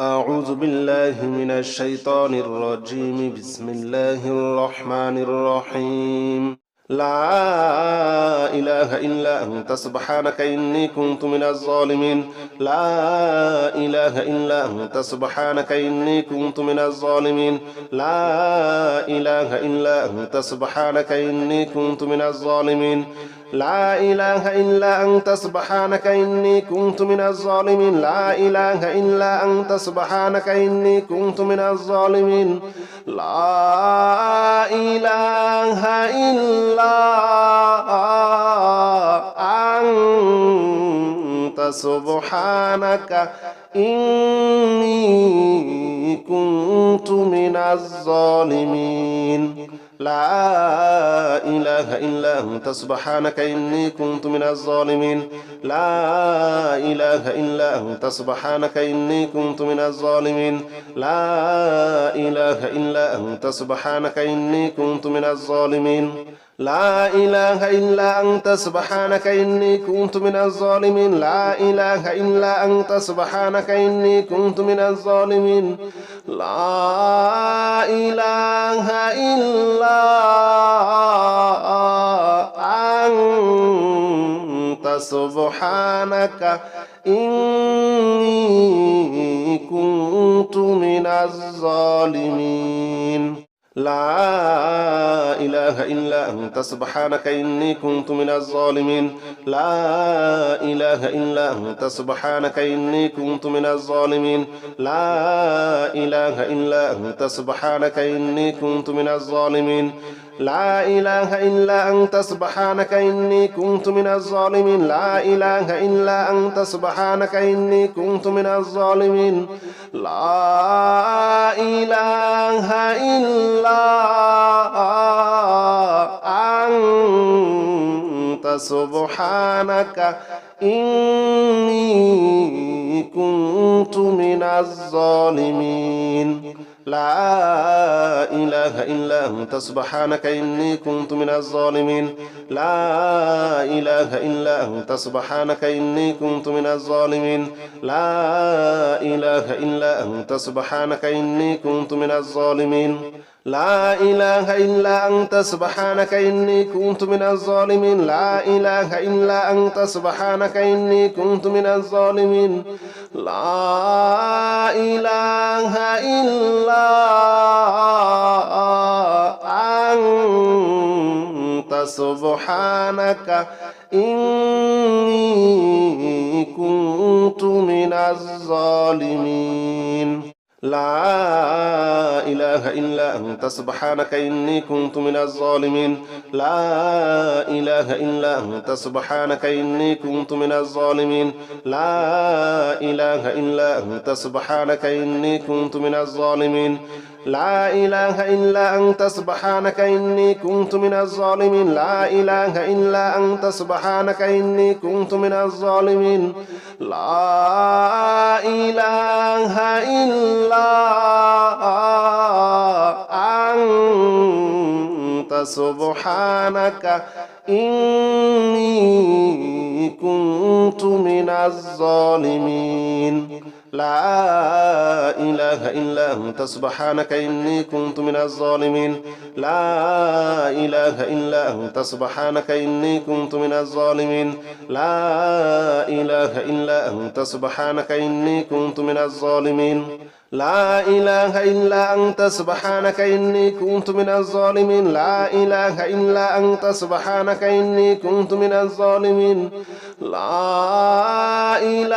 أعوذ بالله من الشيطان الرجيم. بسم الله الرحمن الرحيم. لا إله إلا أنت سبحانك إني كنت من الظالمين. لا إله إلا أنت سبحانك إني كنت من الظالمين. لا إله إلا أنت سبحانك إني كنت من الظالمين. لا إله إلا أنت سبحانك إني كنت من الظالمين. لا إله إلا أنت سبحانك إني كنت من الظالمين. لا إله إلا أنت سبحانك إني كنت من الظالمين. لا إله إلا أنت سبحانك إني كنت من الظالمين. لا إله إلا أنت سبحانك إني كنت من الظالمين. لا إله إلا أنت سبحانك إني كنت من الظالمين. لا إله إلا أنت سبحانك إني كنت من الظالمين. لا إله إلا أنت سبحانك إني كنت من الظالمين. لا إله إلا أنت سبحانك إني كنت من الظالمين. لا إله إلا أنت سبحانك إني كنت من الظالمين. لا إله إلا أنت سبحانك إني كنت من الظالمين. لا إله إلا أنت سبحانك إني كنت من الظالمين. لا إله إلا أنت سبحانك إني كنت من الظالمين. لا إله إلا أنت سبحانك إني كنت من الظالمين. لا إله إلا أنت سبحانك إني كنت من الظالمين. لا إله إلا أنت سبحانك إني كنت من الظالمين. لا إله إلا أنت سبحانك إني كنت من الظالمين. لا إله إلا أنت سبحانك إني كنت من الظالمين. لا إله إلا أنت سبحانك إني كنت من الظالمين. لا إله إلا أنت سبحانك إني كنت من الظالمين. لا إله إلا أنت سبحانك إني كنت من الظالمين. لا إله إلا أنت سبحانك إني كنت من الظالمين. لا إله إلا أنت سبحانك إني كنت من الظالمين. لا إله إلا أنت سبحانك إني كنت من الظالمين. لا إله إلا أنت سبحانك إني كنت من الظالمين. لا إله إلا أنت سبحانك إني كنت من الظالمين. لا إله إلا أنت سبحانك إني كنت من الظالمين. لا إله إلا أنت سبحانك إني كنت من الظالمين. لا إله إلا أنت سبحانك إني كنت من الظالمين. لا إله إلا أنت سبحانك إني كنت من الظالمين. لا إله إلا أنت سبحانك إني كنت من الظالمين. لا إله إلا أنت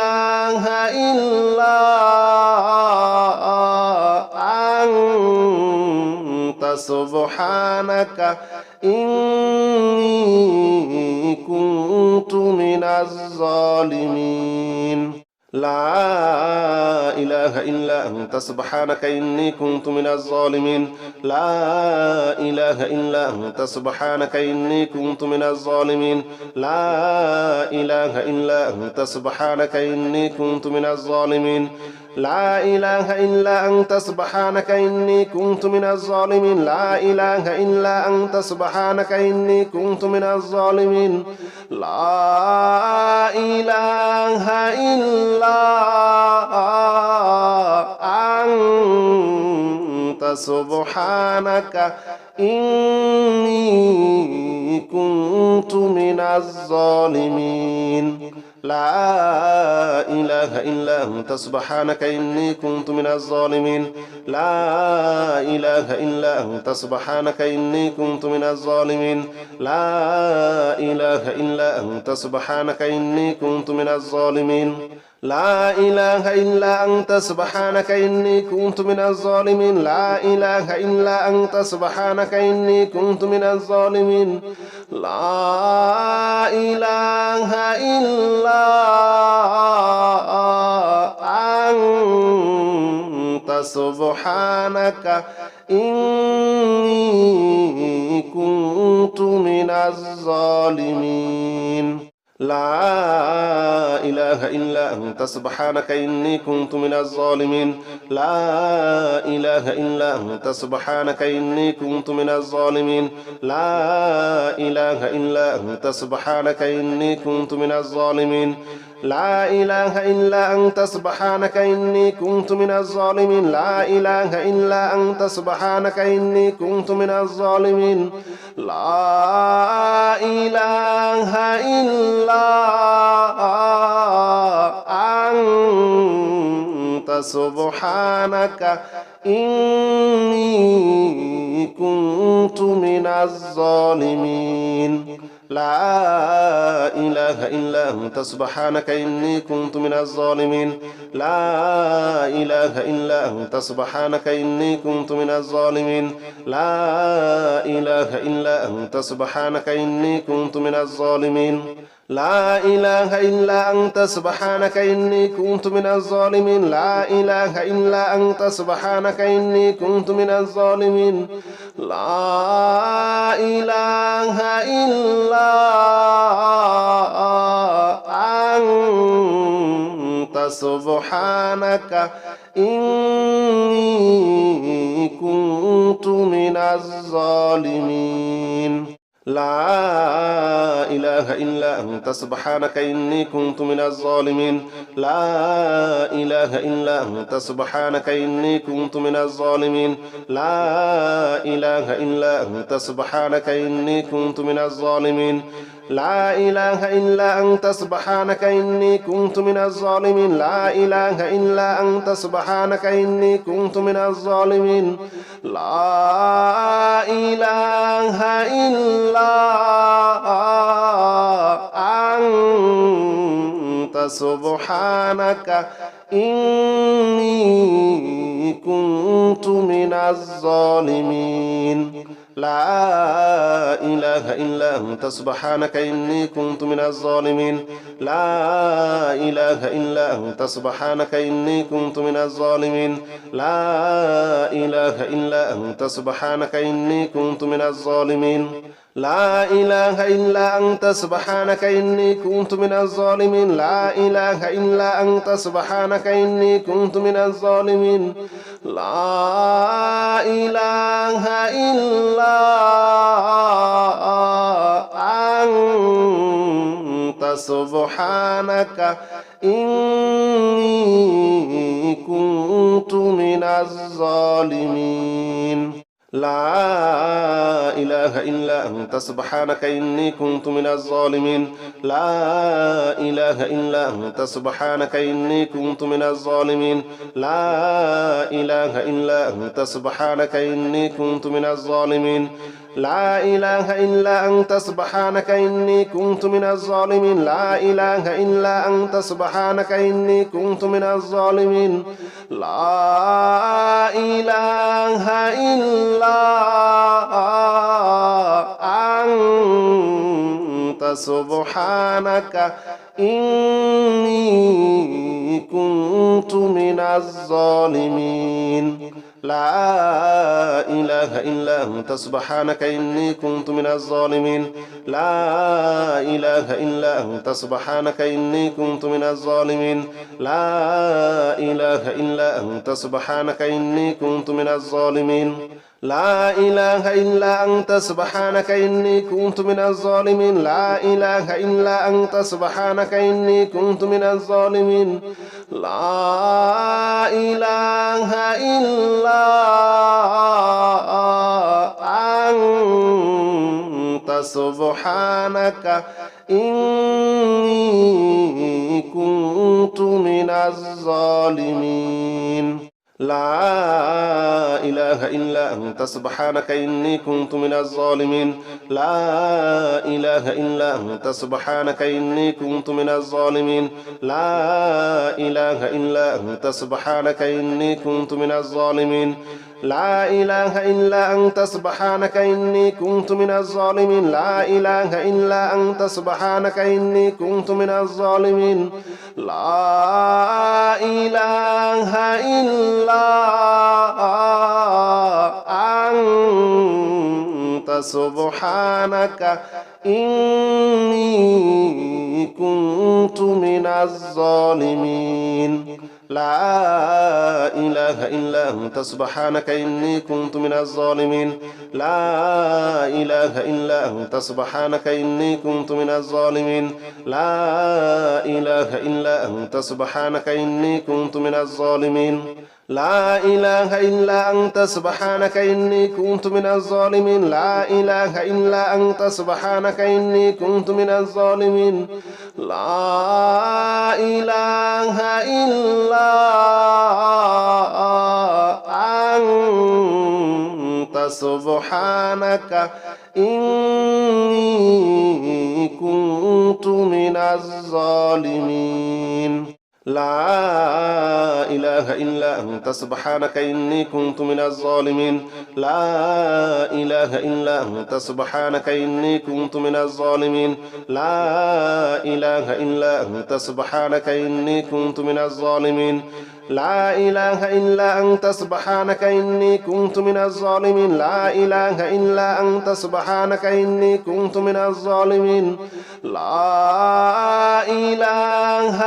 سبحانك إني كنت من الظالمين. لا إله إلا أنت سبحانك إني كنت من الظالمين. لا إله إلا أنت سبحانك إني كنت من الظالمين. لا إله إلا أنت سبحانك إني كنت من الظالمين. لا إله إلا أنت سبحانك إني كنت من الظالمين. لا إله إلا أنت سبحانك إني كنت من الظالمين. لا إله إلا أنت سبحانك إني كنت من الظالمين. لا إله إلا سبحانك إني كنت من الظالمين لا إله إلا أنت سبحانك إني كنت من الظالمين لا إله إلا أنت سبحانك إني كنت من الظالمين لا إله إلا أنت سبحانك إني كنت من الظالمين لا إله إلا أنت سبحانك إني كنت من الظالمين لا إله إلا أنت سبحانك إني كنت من الظالمين لا إله إلا أنت سبحانك إني كنت من الظالمين لا إله إلا أنت سبحانك إني كنت من الظالمين لا إله إلا أنت سبحانك إني كنت من الظالمين لا إله إلا أنت سبحانك إني كنت من الظالمين لا إله إلا أنت سبحانك إني كنت من الظالمين لا إله إلا أنت سبحانك إني كنت من الظالمين لا إله إلا أنت سبحانك إني كنت من الظالمين لا إله إلا أنت سبحانك إني كنت من الظالمين لا إله إلا أنت سبحانك إني كنت من الظالمين لا إله إلا أنت سبحانك إني كنت من الظالمين لا إله إلا أنت سبحانك إني كنت من الظالمين لا إله إلا أنت سبحانك إني كنت من الظالمين لا إله إلا أنت سبحانك إني كنت من الظالمين لا إله إلا أنت سبحانك إني كنت من الظالمين لا إله إلا أنت سبحانك إني كنت من الظالمين لا إله إلا أنت سبحانك إني كنت من الظالمين لا إله إلا أنت سبحانك إني كنت من الظالمين لا إله إلا أنت سبحانك إني كنت من الظالمين لا إله إلا أنت سبحانك إني كنت من الظالمين لا إله إلا أنت سبحانك إني كنت من الظالمين لا إله إلا أنت سبحانك إني كنت من الظالمين لا إله إلا أنت سبحانك إني كنت من الظالمين لا إله إلا أنت سبحانك إني كنت من الظالمين لا إله إلا أنت سبحانك إني كنت من الظالمين لا إله إلا أنت سبحانك إني كنت من الظالمين لا إله إلا أنت سبحانك إني كنت من الظالمين لا إله إلا أنت سبحانك إني كنت من الظالمين لا إله إلا أنت سبحانك إني كنت من الظالمين لا إله إلا أنت سبحانك إني كنت من الظالمين لا إله إلا أنت سبحانك إني كنت من الظالمين لا إله إلا أنت سبحانك إني كنت من الظالمين لا إله إلا أنت سبحانك إني كنت من الظالمين لا إله إلا أنت سبحانك إني كنت من الظالمين لا إله إلا أنت سبحانك إني كنت من الظالمين لا إله إلا أنت سبحانك إني كنت من الظالمين لا إله إلا أنت سبحانك إني كنت من الظالمين لا إله إلا سبحانك إني كنت من الظالمين لا إله إلا أنت سبحانك إني كنت من الظالمين لا إله إلا أنت سبحانك إني كنت من الظالمين لا إله إلا أنت سبحانك إني كنت من الظالمين لا إله إلا أنت سبحانك إني كنت من الظالمين لا إله إلا أنت سبحانك إني كنت من الظالمين لا إله إلا أنت سبحانك إني كنت من الظالمين لا إله إلا أنت سبحانك إني كنت من الظالمين لا إله إلا أنت سبحانك إني كنت من الظالمين لا إله إلا أنت سبحانك إني كنت من الظالمين لا إله إلا أنت سبحانك إني كنت من الظالمين لا إله إلا أنت سبحانك إني كنت من الظالمين لا إله إلا أنت سبحانك إني كنت من الظالمين لا إله إلا أنت سبحانك إني كنت من الظالمين لا إله إلا أنت سبحانك إني كنت من الظالمين لا إله إلا أنت سبحانك إني كنت من الظالمين لا إله إلا أنت سبحانك إني كنت من الظالمين لا إله إلا أنت سبحانك إني كنت من الظالمين لا إله إلا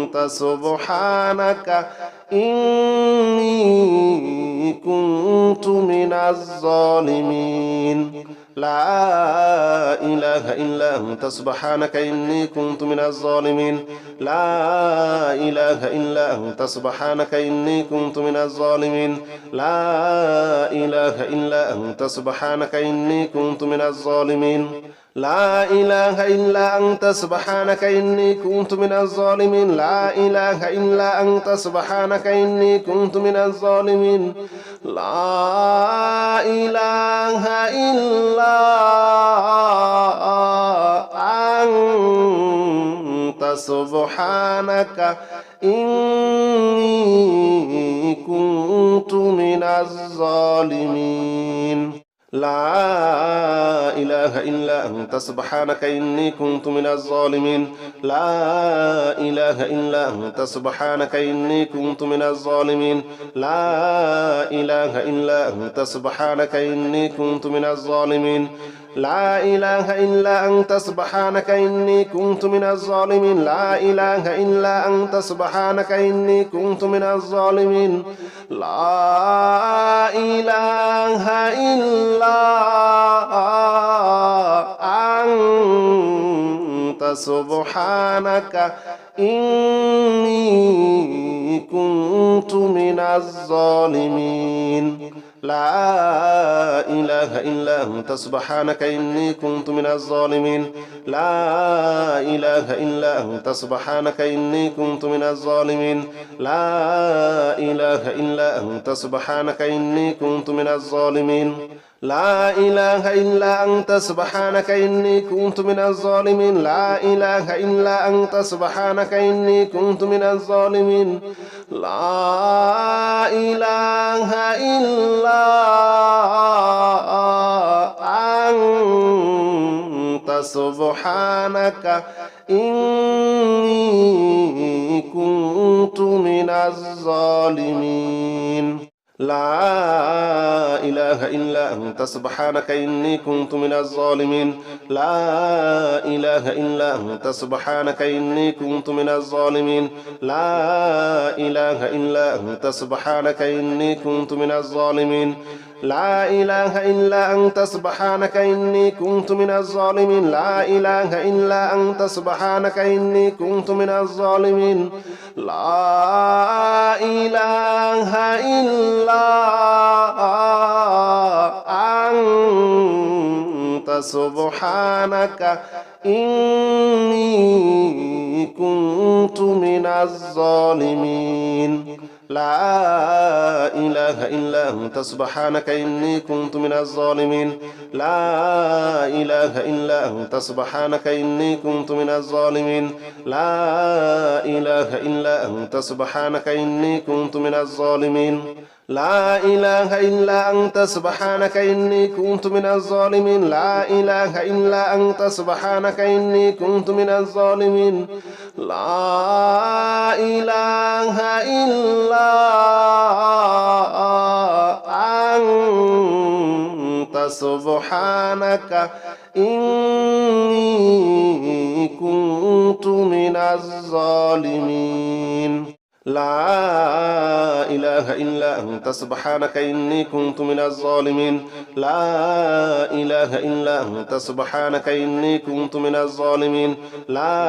أنت سبحانك إني كنت من الظالمين لا إله إلا أنت سبحانك إني كنت من الظالمين لا إله إلا أنت سبحانك إني كنت من الظالمين لا إله إلا أنت سبحانك إني كنت من الظالمين لا إله إلا أنت سبحانك إني كنت من الظالمين لا إله إلا أنت سبحانك إني كنت من الظالمين لا إله إلا أنت سبحانك إني كنت من الظالمين لا إله إلا أنت سبحانك إني كنت من الظالمين لا إله إلا أنت سبحانك إني كنت من الظالمين لا إله إلا أنت سبحانك إني كنت من الظالمين لا إله إلا أنت سبحانك إني كنت من الظالمين لا إله إلا أنت سبحانك إني كنت من الظالمين لا إله إلا أنت سبحانك إني كنت من الظالمين لا إله إلا أنت سبحانك إني كنت من الظالمين لا إله إلا أنت سبحانك إني كنت من الظالمين لا إله إلا أنت سبحانك إني كنت من الظالمين لا إله إلا أنت سبحانك إني كنت من الظالمين لا إله إلا أنت سبحانك إني كنت من الظالمين لا إله إلا أنت سبحانك إني كنت من الظالمين لا إله إلا أنت سبحانك إني كنت من الظالمين لا إله إلا أنت سبحانك إني كنت من الظالمين لا إله إلا أنت سبحانك إني كنت من الظالمين لا إله إلا أنت سبحانك إني كنت من الظالمين لا إله إلا أنت سبحانك إني كنت من الظالمين لا إله إلا أنت سبحانك إني كنت من الظالمين لا إله إلا أنت سبحانك إني كنت من الظالمين لا إله إلا أنت سبحانك إني كنت من الظالمين لا إله إلا أنت سبحانك إني كنت من الظالمين لا إله إلا أنت سبحانك إني كنت من الظالمين لا إله إلا أنت سبحانك إني كنت من الظالمين لا إله إلا أنت سبحانك إني كنت من الظالمين لا إله إلا أنت سبحانك إني كنت من الظالمين لا إله إلا أنت سبحانك إني كنت من الظالمين لا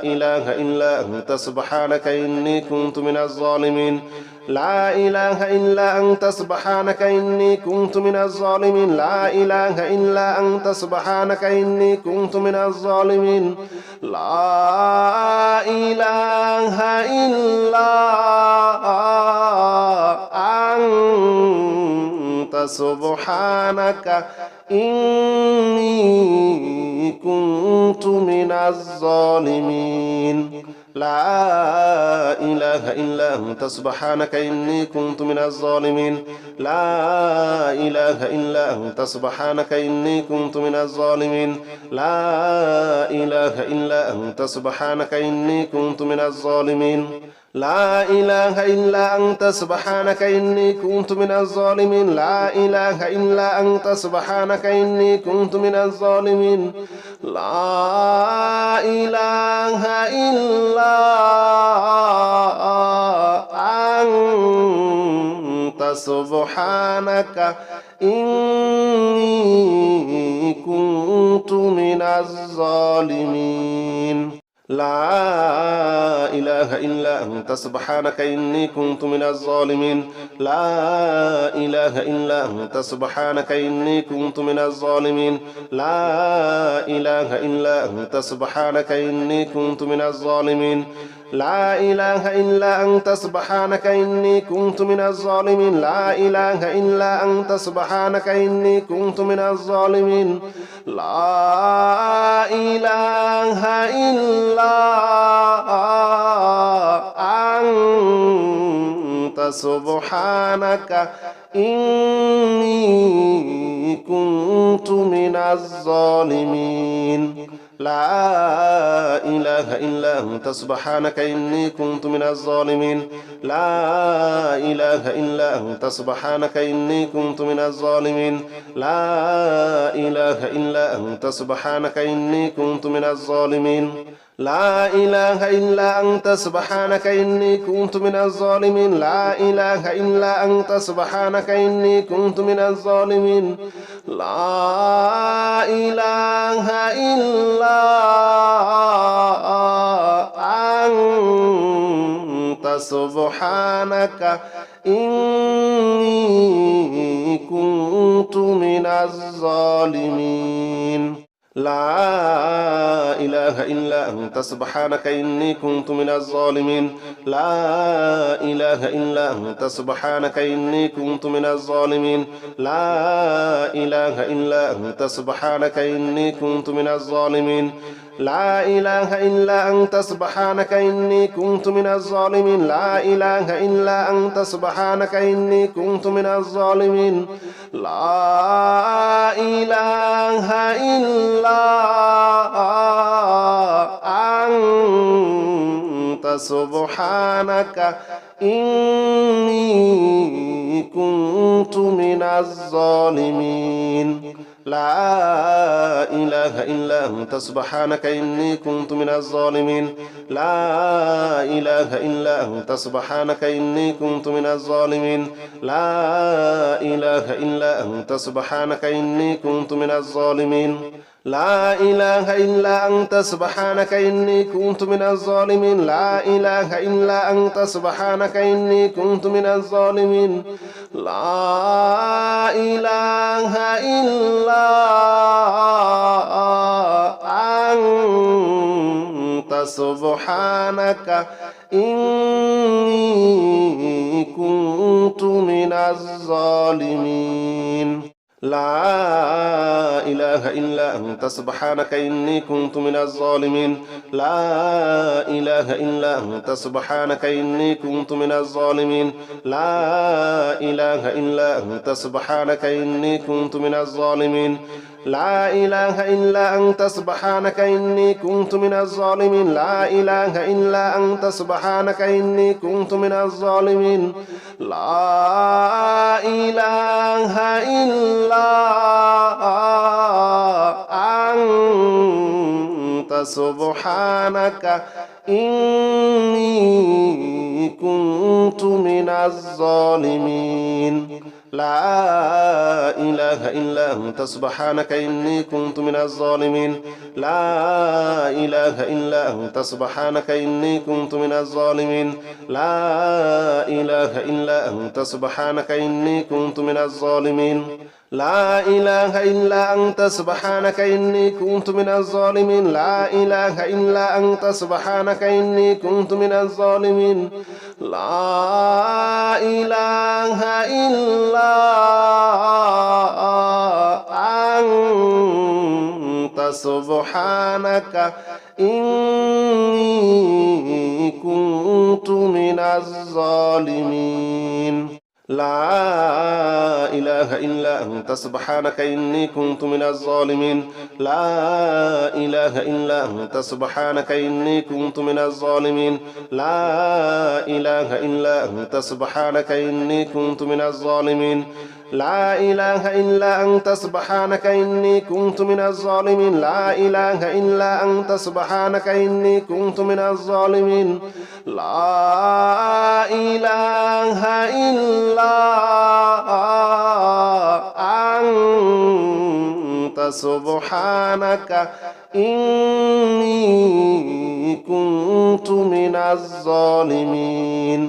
إله إلا أنت سبحانك إني كنت من الظالمين لا إله إلا أنت سبحانك إني كنت من الظالمين لا إله إلا أنت سبحانك إني كنت من الظالمين لا إله إلا أنت سبحانك إني كنت من الظالمين لا إله إلا أنت سبحانك إني كنت من الظالمين لا إله إلا أنت سبحانك إني كنت من الظالمين لا إله إلا أنت سبحانك إني كنت من الظالمين لا إله إلا أنت سبحانك إني كنت من الظالمين لا إله إلا أنت سبحانك إني كنت من الظالمين لا إله إلا أنت سبحانك إني كنت من الظالمين لا إله إلا أنت سبحانك إني كنت من الظالمين لا إله إلا أنت سبحانك إني كنت من الظالمين لا إله إلا أنت سبحانك إني كنت من الظالمين لا إله إلا أنت سبحانك إني كنت من الظالمين لا إله إلا أنت سبحانك إني كنت من الظالمين لا إله إلا أنت سبحانك إني كنت من الظالمين لا إله إلا أنت سبحانك إني كنت من الظالمين لا إله إلا أنت سبحانك إني كنت من الظالمين لا إله إلا أنت سبحانك إني كنت من الظالمين لا إله إلا أنت سبحانك إني كنت من الظالمين لا إله إلا أنت سبحانك إني كنت من الظالمين لا إله إلا أنت سبحانك إني كنت من الظالمين لا إله إلا أنت سبحانك إني كنت من الظالمين لا إله إلا أنت سبحانك إني كنت من الظالمين لا إله إلا أنت سبحانك إني كنت من الظالمين لا إله إلا أنت سبحانك إني كنت من الظالمين لا إله إلا أنت سبحانك إني كنت من الظالمين لا إله إلا أنت سبحانك إني كنت من الظالمين لا إله إلا أنت سبحانك إني كنت من الظالمين لا إله إلا أنت سبحانك إني كنت من الظالمين لا إله إلا أنت سبحانك إني كنت من الظالمين لا إله إلا أنت سبحانك إني كنت من الظالمين لا إله إلا أنت سبحانك إني كنت من الظالمين لا إله إلا أنت سبحانك إني كنت من الظالمين لا إله إلا أنت سبحانك إني كنت من الظالمين لا إله إلا أنت سبحانك إني كنت من الظالمين لا إله إلا أنت سبحانك إني كنت من الظالمين لا إله إلا أنت سبحانك إني كنت من الظالمين لا إله إلا أنت سبحانك إني كنت من الظالمين لا إله إلا أنت سبحانك إني كنت من الظالمين لا إله إلا أنت سبحانك إني كنت من الظالمين لا إله إلا أنت سبحانك إني كنت من الظالمين لا إله إلا أنت سبحانك إني كنت من الظالمين لا إله إلا أنت سبحانك إني كنت من الظالمين لا إله إلا أنت سبحانك إني كنت من الظالمين لا إله إلا أنت سبحانك إني كنت من الظالمين لا إله إلا أنت سبحانك إني كنت من الظالمين لا إله إلا أنت سبحانك إني كنت من الظالمين لا إله إلا أنت سبحانك إني كنت من الظالمين لا إله إلا أنت سبحانك إني كنت من الظالمين لا إله إلا أنت سبحانك إني كنت من الظالمين لا إله إلا أنت سبحانك إني كنت من الظالمين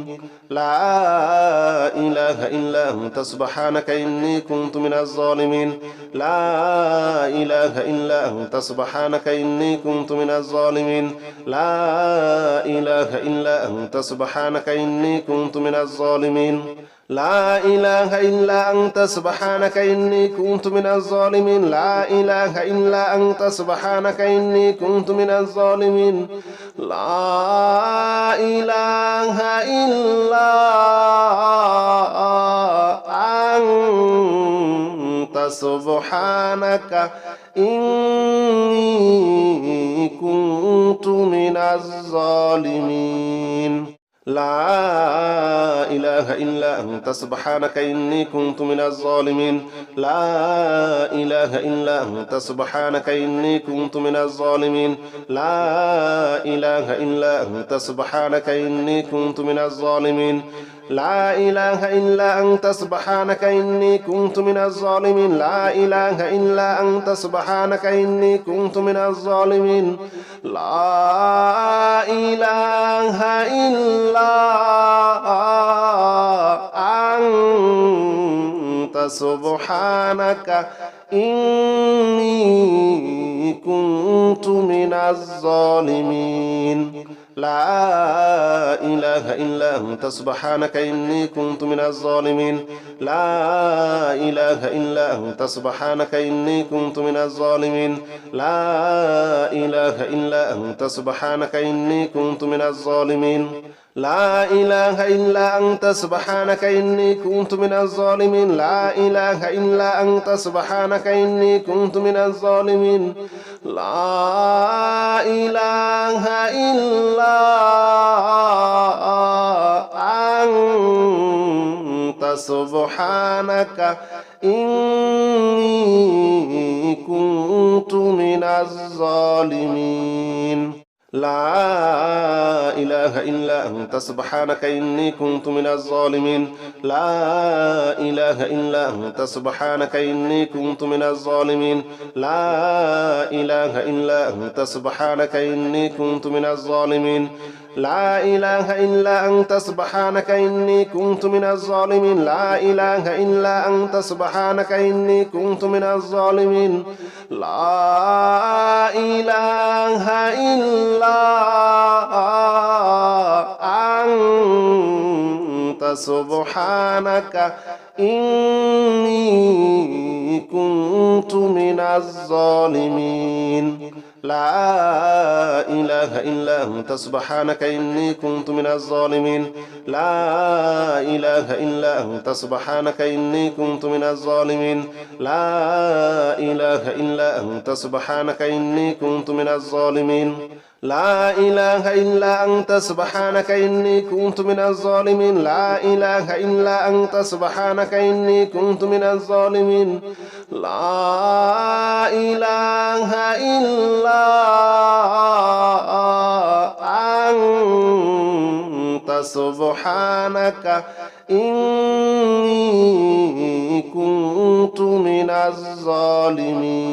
لا إله إلا أنت سبحانك إني كنت من الظالمين لا إله إلا أنت سبحانك إني كنت من الظالمين لا إله إلا أنت سبحانك إني كنت من الظالمين لا إله إلا أنت سبحانك إني كنت من الظالمين لا إله إلا أنت سبحانك إني كنت من الظالمين لا إله إلا أنت سبحانك إني كنت من الظالمين لا إله إلا أنت سبحانك إني كنت من الظالمين لا إله إلا أنت سبحانك إني كنت من الظالمين لا إله إلا أنت سبحانك إني كنت من الظالمين لا إله إلا أنت سبحانك إني كنت من الظالمين لا إله إلا أنت سبحانك إني كنت من الظالمين لا إله إلا أنت سبحانك إني كنت من الظالمين لا إله إلا أنت سبحانك إني كنت من الظالمين لا إله إلا أنت سبحانك إني كنت من الظالمين لا إله إلا أنت سبحانك إني كنت من الظالمين لا إله إلا أنت سبحانك إني كنت من الظالمين لا إله إلا أنت سبحانك إني كنت من الظالمين لا إله إلا أنت سبحانك إني كنت من الظالمين لا إله إلا أنت سبحانك إني كنت من الظالمين لا إله إلا أنت سبحانك إني كنت من الظالمين لا إله إلا أنت سبحانك إني كنت من الظالمين لا إله إلا أنت سبحانك إني كنت من الظالمين لا إله إلا أنت سبحانك إني كنت من الظالمين لا إله إلا أنت سبحانك إني كنت من الظالمين لا إله إلا أنت سبحانك إني كنت من الظالمين لا إله إلا أنت سبحانك إني كنت من الظالمين لا إله إلا أنت سبحانك إني كنت من الظالمين لا إله إلا أنت سبحانك إني كنت من الظالمين لا إله إلا أنت سبحانك إني كنت من الظالمين لا إله إلا أنت سبحانك إني كنت من الظالمين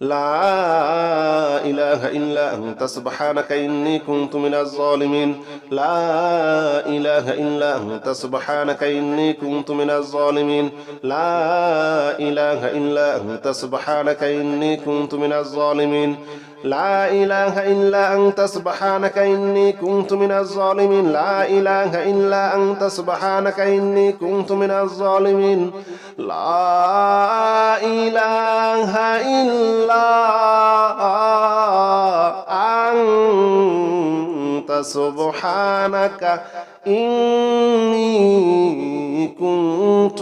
لا إله إلا أنت سبحانك إني كنت من الظالمين لا إله إلا أنت سبحانك إني كنت من الظالمين لا إله إلا أنت سبحانك إني كنت من الظالمين لا إله إلا أنت سبحانك إني كنت من الظالمين لا إله إلا أنت سبحانك إني كنت من الظالمين لا إله إلا أنت سبحانك إني كنت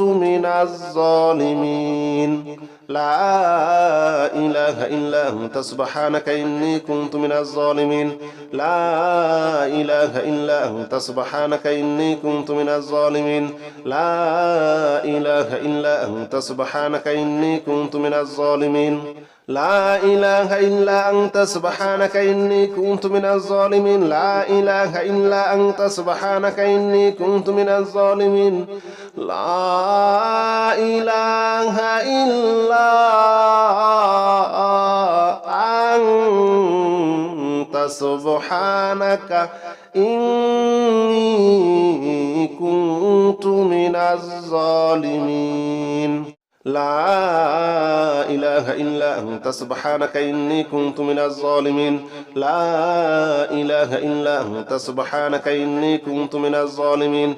من الظالمين لا إله إلا أنت سبحانك إني كنت من الظالمين لا إله إلا أنت سبحانك إني كنت من الظالمين لا إله إلا أنت سبحانك إني كنت من الظالمين لا إله إلا أنت سبحانك إني كنت من الظالمين لا إله إلا أنت سبحانك إني كنت من الظالمين لا إله إلا أنت سبحانك إني كنت من الظالمين لا إله إلا أنت سبحانك إني كنت من الظالمين لا إله إلا أنت سبحانك إني كنت من الظالمين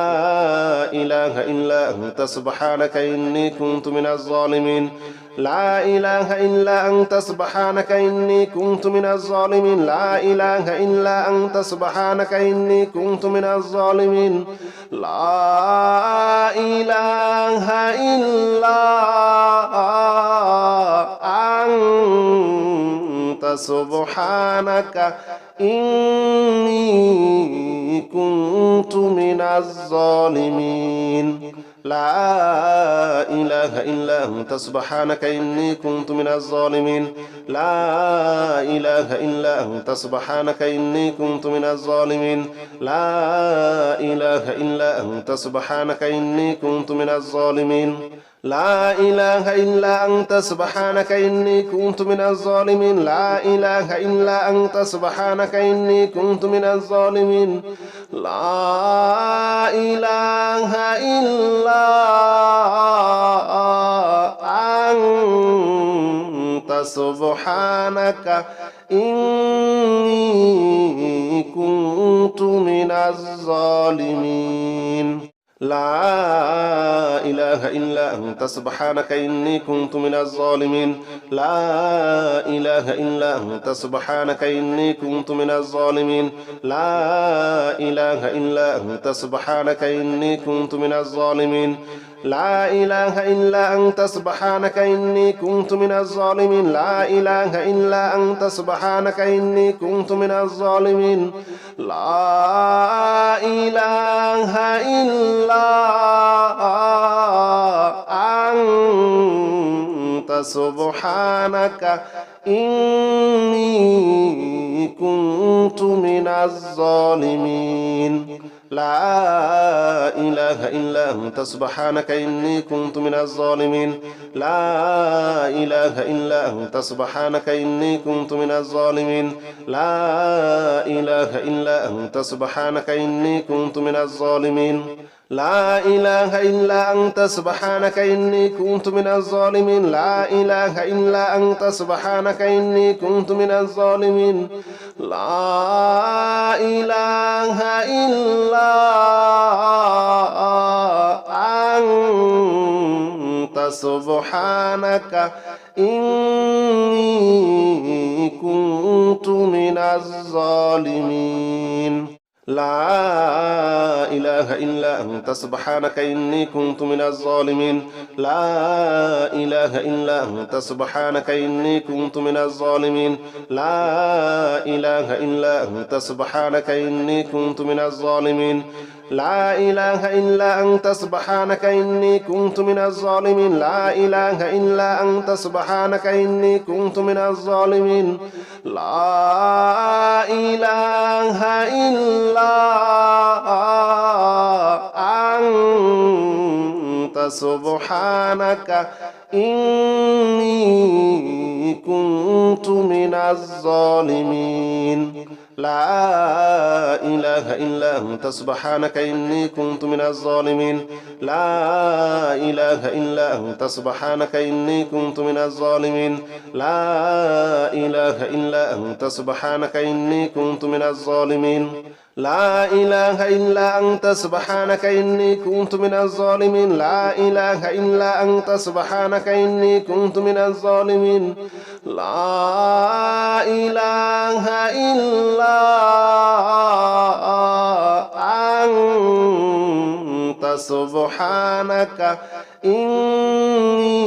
لا إله إلا أنت سبحانك إني كنت من الظالمين لا إله إلا أنت سبحانك إني كنت من الظالمين لا إله إلا أنت سبحانك إني كنت من الظالمين لا إله إلا أنت سبحانك إني كنت من الظالمين لا إله إلا أنت سبحانك إني كنت من الظالمين لا إله إلا أنت سبحانك إني كنت من الظالمين لا إله إلا أنت سبحانك إني كنت من الظالمين لا إله إلا أنت سبحانك إني كنت من الظالمين لا إله إلا أنت سبحانك إني كنت من الظالمين لا إله إلا أنت سبحانك إني كنت من الظالمين لا إله إلا أنت سبحانك إني كنت من الظالمين لا إله إلا أنت سبحانك إني كنت من الظالمين لا إله إلا أنت سبحانك إني كنت من الظالمين لا إله إلا أنت سبحانك إني كنت من الظالمين لا إله إلا أنت سبحانك إني كنت من الظالمين لا إله إلا أنت سبحانك إني كنت من الظالمين لا إله إلا أنت سبحانك إني كنت من الظالمين لا إله إلا أنت سبحانك إني كنت من الظالمين لا إله إلا أنت سبحانك إني كنت من الظالمين لا إله إلا أنت سبحانك إني كنت من الظالمين لا إله إلا أنت سبحانك إني كنت من الظالمين لا إله إلا أنت سبحانك إني كنت من الظالمين لا إله إلا أنت سبحانك إني كنت من الظالمين لا إله إلا أنت سبحانك إني كنت من الظالمين لا إله إلا أنت سبحانك إني كنت من الظالمين لا إله إلا أنت سبحانك إني كنت من الظالمين لا إله إلا أنت سبحانك إني كنت من الظالمين لا إله إلا أنت سبحانك إني كنت من الظالمين لا إله إلا أنت سبحانك إني كنت من الظالمين لا إله إلا أنت سبحانك إني كنت من الظالمين لا إله إلا أنت سبحانك إني كنت من الظالمين لا إله إلا أنت سبحانك إني كنت من الظالمين لا إله إلا أنت سبحانك إني كنت من الظالمين لا إله إلا أنت سبحانك إني كنت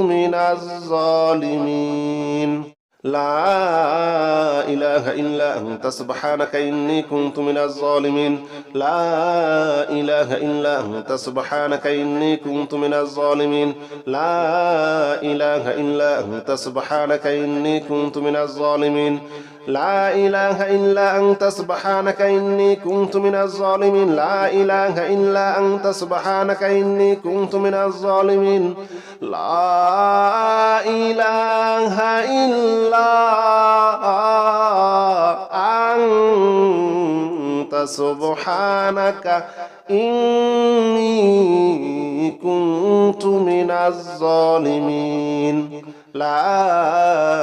من الظالمين لا إله إلا أنت سبحانك إني كنت من الظالمين لا إله إلا أنت سبحانك إني كنت من الظالمين لا إله إلا أنت سبحانك إني كنت من الظالمين لا إله إلا أنت سبحانك إني كنت من الظالمين لا إله إلا أنت سبحانك إني كنت من الظالمين لا إله إلا أنت سبحانك إني كنت من الظالمين لا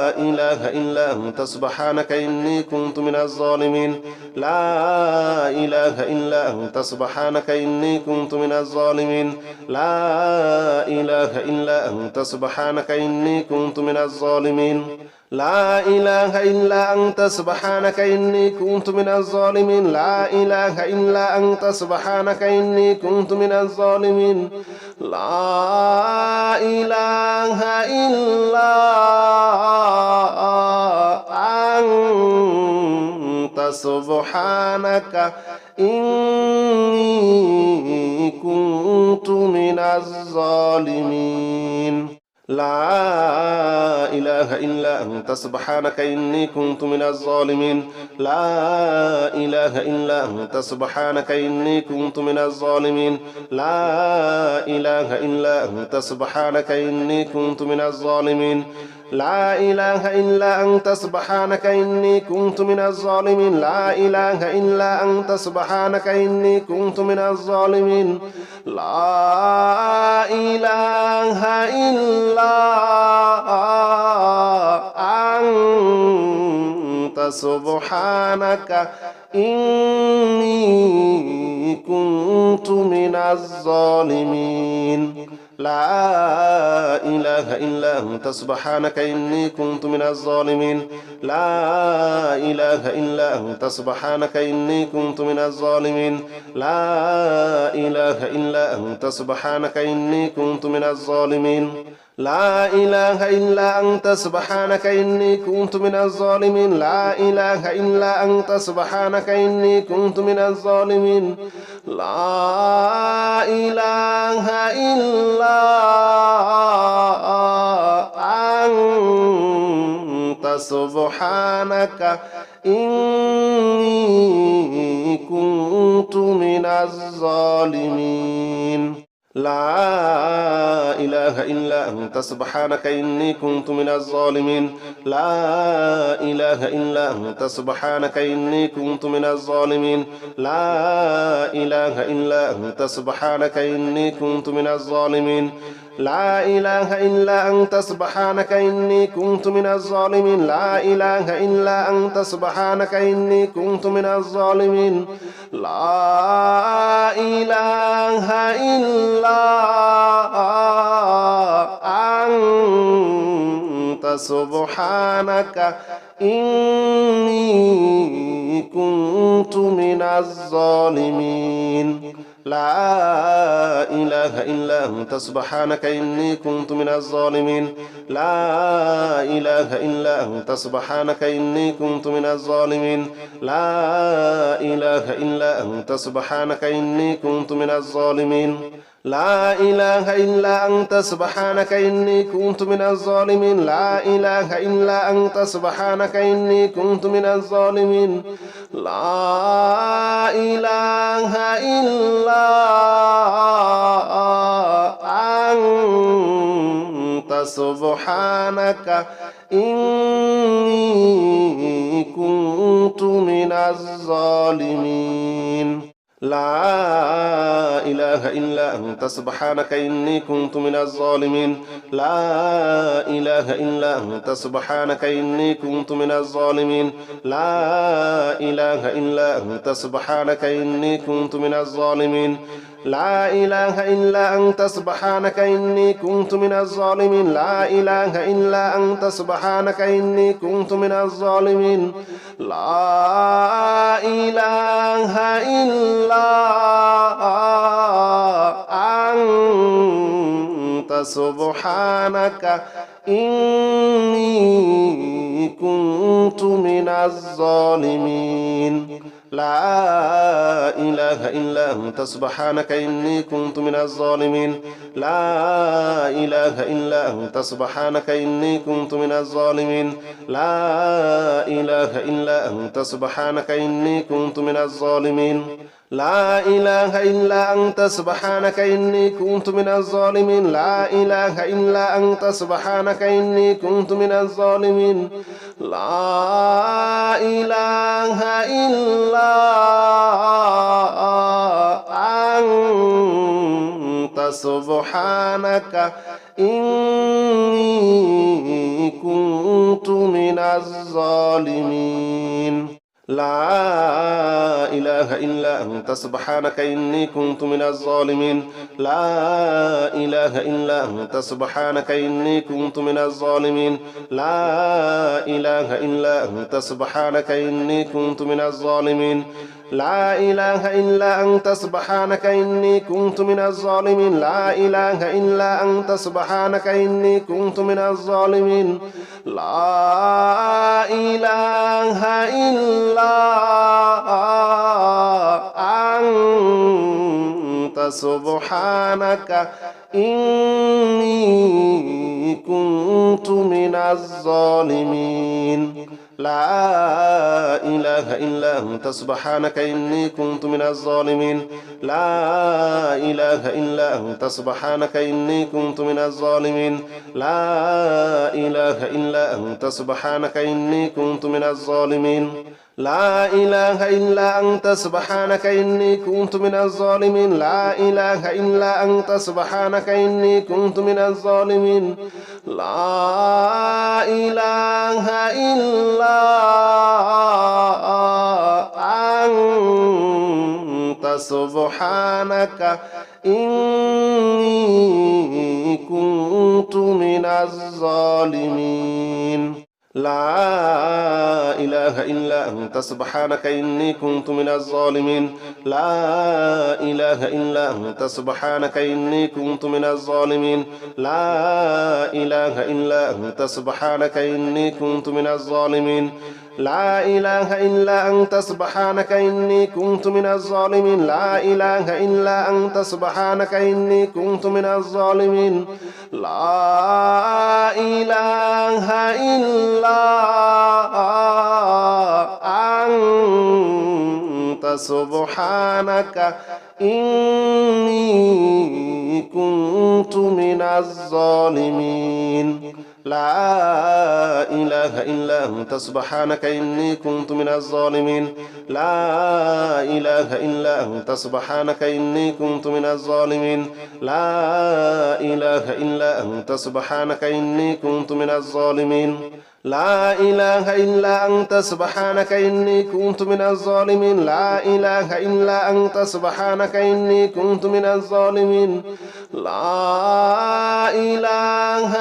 إله إلا أنت سبحانك إني كنت من الظالمين لا إله إلا أنت سبحانك إني كنت من الظالمين لا إله إلا أنت سبحانك إني كنت من الظالمين لا إله إلا أنت سبحانك إني كنت من الظالمين لا إله إلا أنت سبحانك إني كنت من الظالمين لا إله إلا أنت سبحانك إني كنت من الظالمين لا إله إلا أنت سبحانك إني كنت من الظالمين لا إله إلا أنت سبحانك إني كنت من الظالمين لا إله إلا أنت سبحانك إني كنت من الظالمين لا إله إلا أنت سبحانك إني كنت من الظالمين لا إله إلا أنت سبحانك إني كنت من الظالمين لا إله إلا أنت سبحانك إني كنت من الظالمين لا إله إلا أنت سبحانك إني كنت من الظالمين لا إله إلا أنت سبحانك إني كنت من الظالمين لا إله إلا أنت سبحانك إني كنت من الظالمين لا إله إلا أنت سبحانك إني كنت من الظالمين لا إله إلا أنت سبحانك إني كنت من الظالمين لا إله إلا أنت سبحانك إني كنت من الظالمين لا إله إلا أنت سبحانك إني كنت من الظالمين لا إله إلا أنت سبحانك إني كنت من الظالمين لا إله إلا أنت سبحانك إني كنت من الظالمين لا إله إلا أنت سبحانك إني كنت من الظالمين لا إله إلا أنت سبحانك إني كنت من الظالمين لا إله إلا أنت سبحانك إني كنت من الظالمين لا إله إلا أنت سبحانك إني كنت من الظالمين لا إله إلا أنت سبحانك إني كنت من الظالمين لا إله إلا أنت سبحانك إني كنت من الظالمين لا إله إلا أنت سبحانك إني كنت من الظالمين لا إله إلا أنت سبحانك إني كنت من الظالمين لا إله إلا أنت سبحانك إني كنت من الظالمين لا إله إلا أنت سبحانك إني كنت من الظالمين لا إله إلا أنت سبحانك إني كنت من الظالمين لا إله إلا أنت سبحانك إني كنت من الظالمين لا إله إلا أنت سبحانك إني كنت من الظالمين لا إله إلا أنت سبحانك إني كنت من الظالمين لا إله إلا أنت سبحانك إني كنت من الظالمين لا إله إلا أنت سبحانك إني كنت من الظالمين لا إله إلا أنت سبحانك إني كنت من الظالمين لا إله إلا أنت سبحانك إني كنت من الظالمين لا إله إلا أنت سبحانك إني كنت من الظالمين لا إله إلا أنت سبحانك إني كنت من الظالمين لا إله إلا أنت سبحانك إني كنت من الظالمين لا إله إلا أنت سبحانك إني كنت من الظالمين لا إله إلا أنت سبحانك إني كنت من الظالمين لا إله إلا أنت سبحانك إني كنت من الظالمين لا إله إلا أنت سبحانك إني كنت من الظالمين لا إله إلا أنت سبحانك إني كنت من الظالمين لا إله إلا أنت سبحانك إني كنت من الظالمين لا إله إلا أنت سبحانك إني كنت من الظالمين لا إله إلا أنت سبحانك إني كنت من الظالمين لا إله إلا أنت سبحانك إني كنت من الظالمين لا إله إلا أنت سبحانك إني كنت من الظالمين لا إله إلا أنت سبحانك إني كنت من الظالمين لا إله إلا أنت سبحانك إني كنت من الظالمين لا إله إلا أنت سبحانك إني كنت من الظالمين لا إله إلا أنت سبحانك إني كنت من الظالمين لا إله إلا أنت سبحانك إني كنت من الظالمين لا إله إلا أنت سبحانك إني كنت من الظالمين لا إله إلا أنت سبحانك إني كنت من الظالمين لا إله إلا أنت سبحانك إني كنت من الظالمين لا إله إلا أنت سبحانك إني كنت من الظالمين لا إله إلا أنت سبحانك إني كنت من الظالمين لا إله إلا أنت سبحانك إني كنت من الظالمين لا إله إلا أنت سبحانك إني كنت من الظالمين لا إله إلا أنت سبحانك إني كنت من الظالمين لا إله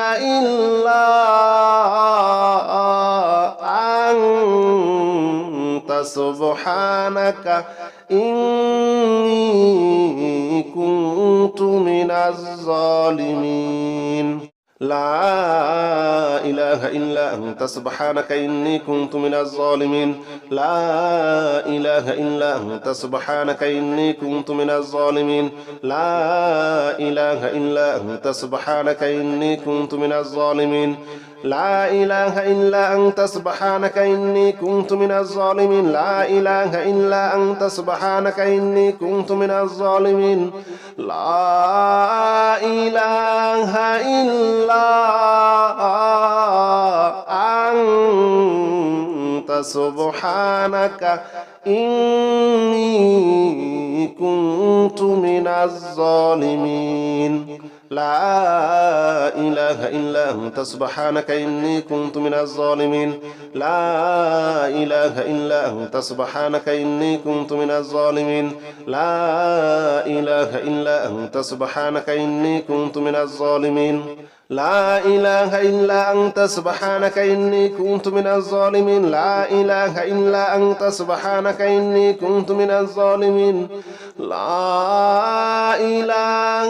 إلا أنت سبحانك إني كنت من الظالمين لا إله إلا أنت سبحانك إني كنت من الظالمين لا إله إلا أنت سبحانك إني كنت من الظالمين لا إله إلا أنت سبحانك إني كنت من الظالمين لا إله إلا أنت سبحانك إني كنت من الظالمين لا إله إلا أنت سبحانك إني كنت من الظالمين لا إله إلا أنت سبحانك إني كنت من الظالمين لا إله إلا أنت سبحانك إني كنت من الظالمين لا إله إلا أنت سبحانك إني كنت من الظالمين لا إله إلا أنت سبحانك إني كنت من الظالمين لا إله إلا أنت سبحانك إني كنت من الظالمين لا إله إلا أنت سبحانك إني كنت من الظالمين لا إله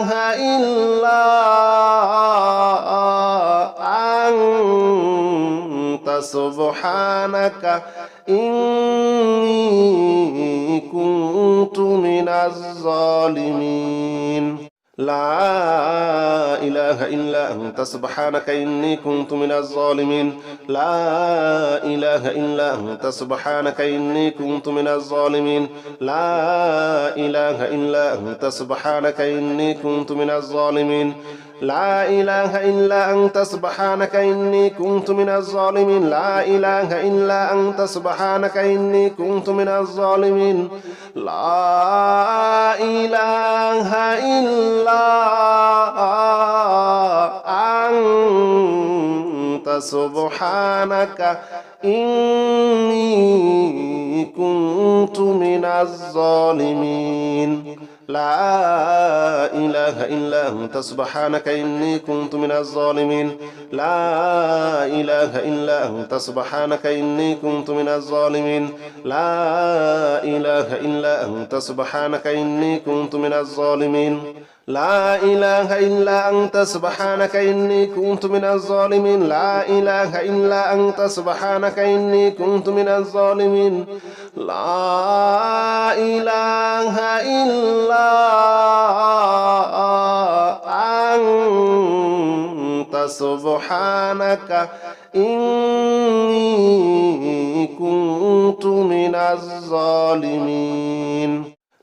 إلا أنت سبحانك إني كنت من الظالمين لا إله إلا أنت سبحانك إني كنت من الظالمين لا إله إلا أنت سبحانك إني كنت من الظالمين لا إله إلا أنت سبحانك إني كنت من الظالمين لا إله إلا أنت سبحانك إني كنت من الظالمين لا إله إلا أنت سبحانك إني كنت من الظالمين لا إله إلا أنت سبحانك إني كنت من الظالمين لا إله إلا أنت سبحانك إني كنت من الظالمين لا إله إلا أنت سبحانك إني كنت من الظالمين لا إله إلا أنت سبحانك إني كنت من الظالمين لا إله إلا أنت سبحانك إني كنت من الظالمين لا إله إلا أنت سبحانك إني كنت من الظالمين لا إله إلا أنت سبحانك إني كنت من الظالمين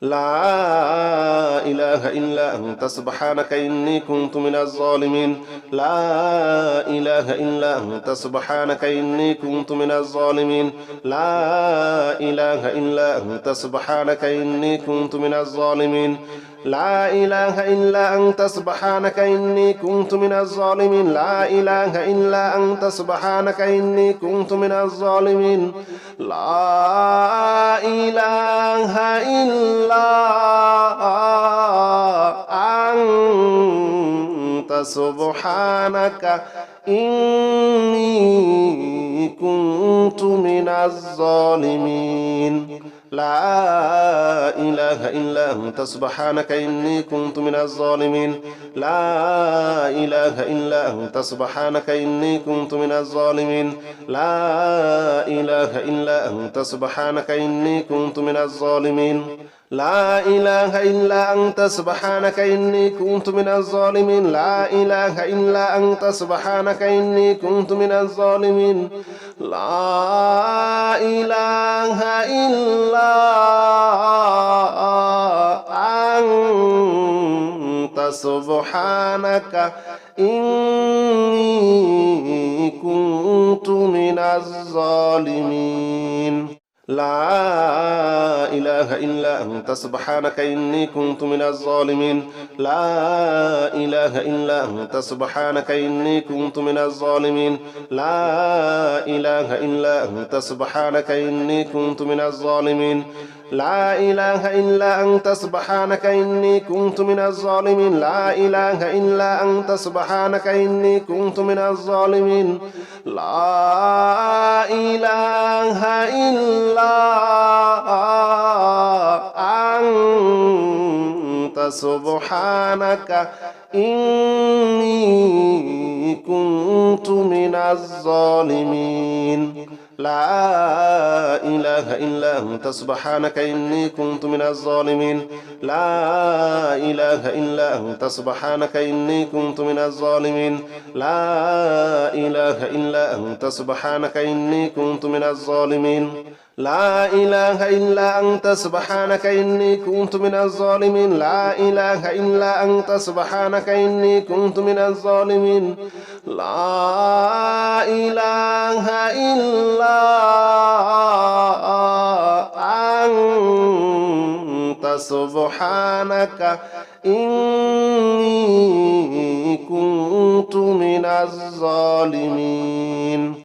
لا إله إلا أنت سبحانك إني كنت من الظالمين لا إله إلا أنت سبحانك إني كنت من الظالمين لا إله إلا أنت سبحانك إني كنت من الظالمين لا إله إلا أنت سبحانك إني كنت من الظالمين لا إله إلا أنت سبحانك إني كنت من الظالمين لا إله إلا أنت سبحانك إني كنت من الظالمين لا إله إلا أنت سبحانك إني كنت من الظالمين لا إله إلا أنت سبحانك إني كنت من الظالمين لا إله إلا أنت سبحانك إني كنت من الظالمين لا إله إلا أنت سبحانك إني كنت من الظالمين لا إله إلا أنت سبحانك إني كنت من الظالمين لا إله إلا أنت سبحانك إني كنت من الظالمين لا إله إلا أنت سبحانك إني كنت من الظالمين لا إله إلا أنت سبحانك إني كنت من الظالمين لا إله إلا أنت سبحانك إني كنت من الظالمين لا إله إلا أنت سبحانك إني كنت من الظالمين لا إله إلا أنت سبحانك إني كنت من الظالمين لا إله إلا أنت سبحانك إني كنت من الظالمين لا إله إلا أنت سبحانك إني كنت من الظالمين لا إله إلا أنت سبحانك إني كنت من الظالمين لا إله إلا أنت سبحانك إني كنت من الظالمين لا إله إلا أنت سبحانك إني كنت من الظالمين لا إله إلا أنت سبحانك إني كنت من الظالمين لا إله إلا أنت سبحانك إني كنت من الظالمين